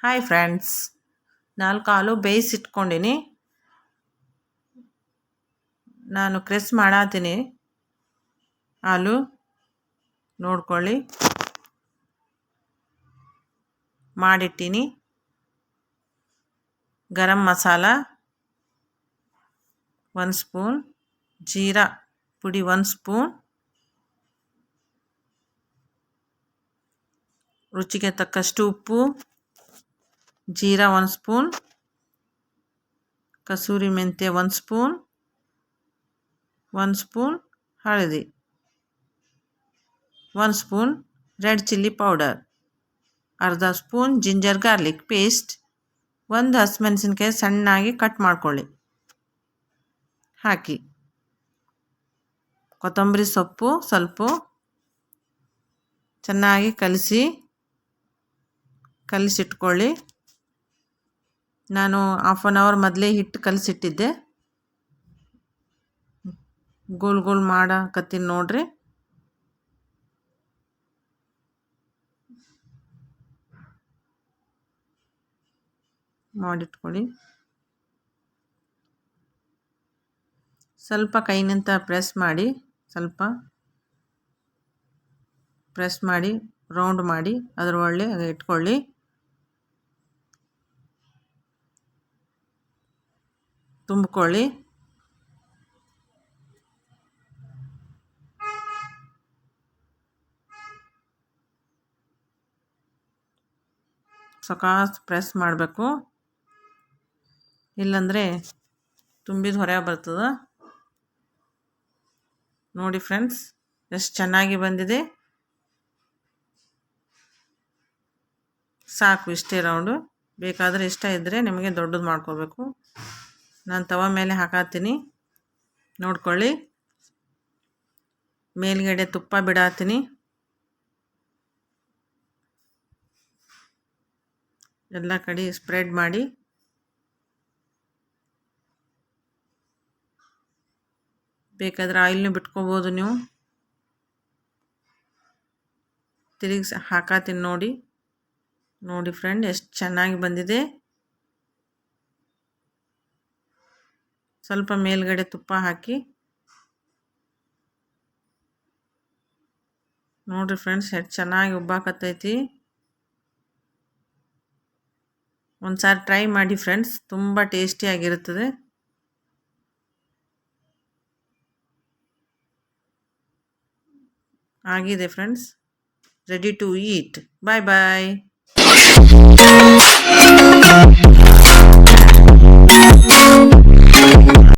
Hi friends, 4 ಹಾಲು ಬೇಯಿಸಿಟ್ಕೊಂಡಿನಿ. ನಾನು cress ಮಾಡಾತೀನಿ. ಹಾಲು ನೋಡ್ಕೊಳ್ಳಿ, ಮಾಡಿಟ್ಟಿನಿ. ಗರಂ ಮಸಾಲ 1 ಸ್ಪೂನ್, ಜೀರಾ ಪುಡಿ 1 ಸ್ಪೂನ್, ರುಚಿಗೆ ತಕ್ಕಷ್ಟು ಉಪ್ಪು, ಜೀರಾ 1 ಸ್ಪೂನ್, ಕಸೂರಿ ಮೆಂತ್ಯ 1 ಸ್ಪೂನ್, 1 ಸ್ಪೂನ್ ಹಳದಿ, 1 ಸ್ಪೂನ್ ರೆಡ್ ಚಿಲ್ಲಿ ಪೌಡರ್, ಅರ್ಧ ಸ್ಪೂನ್ ಜಿಂಜರ್ ಗಾರ್ಲಿಕ್ ಪೇಸ್ಟ್, 1 ಹಸಿಮೆಣಸಿನ್ಕಾಯಿ ಸಣ್ಣಾಗಿ ಕಟ್ ಮಾಡ್ಕೊಳ್ಳಿ, ಹಾಕಿ. ಕೊತ್ತಂಬರಿ ಸೊಪ್ಪು ಸ್ವಲ್ಪ ಚೆನ್ನಾಗಿ ಕಲಿಸಿಟ್ಕೊಳ್ಳಿ. ನಾನು 1/2 ಅವರ್ ಮೊದಲೇ ಹಿಟ್ಟು ಕಲಸಿಟ್ಟಿದ್ದೆ. ಗೋಲ್ ಗೋಲ್ ಮಾಡಕತ್ತೀನಿ ನೋಡ್ರಿ. ಮಾಡಿಟ್ಕೊಳ್ಳಿ. ಸ್ವಲ್ಪ ಕೈನಿಂದ ಪ್ರೆಸ್ ಮಾಡಿ ರೌಂಡ್ ಮಾಡಿ ಅದರೊಳ್ಳೆ ಇಟ್ಕೊಳ್ಳಿ. ತುಂಬಿಕೊಳ್ಳಿ. ಸಕಾಸ್ ಪ್ರೆಸ್ ಮಾಡಬೇಕು, ಇಲ್ಲಾಂದರೆ ತುಂಬಿದ ಹೊರಗೆ ಬರ್ತದೆ. ನೋಡಿ ಫ್ರೆಂಡ್ಸ್, ಎಷ್ಟು ಚೆನ್ನಾಗಿ ಬಂದಿದೆ. ಸಾಕು, ಇಷ್ಟೇ ರೌಂಡು. ಬೇಕಾದರೆ ಇಷ್ಟ ಇದ್ದರೆ ನಿಮಗೆ ದೊಡ್ಡದು ಮಾಡ್ಕೋಬೇಕು. ನಾನು ತವ ಮೇಲೆ ಹಾಕಾತೀನಿ, ನೋಡ್ಕೊಳ್ಳಿ. ಮೇಲ್ಗಡೆ ತುಪ್ಪ ಬಿಡಾತೀನಿ. ಎಲ್ಲ ಕಡೆ ಸ್ಪ್ರೆಡ್ ಮಾಡಿ. ಬೇಕಾದರೆ ಆಯಿಲ್ನು ಬಿಟ್ಕೋಬೋದು ನೀವು. ತಿರುಗಿಸಿ ಹಾಕಾತೀನಿ ನೋಡಿ ಫ್ರೆಂಡ್, ಎಷ್ಟು ಚೆನ್ನಾಗಿ ಬಂದಿದೆ. ಸ್ವಲ್ಪ ಮೇಲ್ಗಡೆ ತುಪ್ಪ ಹಾಕಿ ನೋಡಿರಿ ಫ್ರೆಂಡ್ಸ್, ಎಷ್ಟು ಚೆನ್ನಾಗಿ ಉಬ್ಬಾಕತ್ತೈತಿ. ಒಂದು ಸಾರಿ ಟ್ರೈ ಮಾಡಿ ಫ್ರೆಂಡ್ಸ್, ತುಂಬ ಟೇಸ್ಟಿಯಾಗಿರುತ್ತದೆ. ಆಗಿದೆ friends, ready to eat. Bye bye.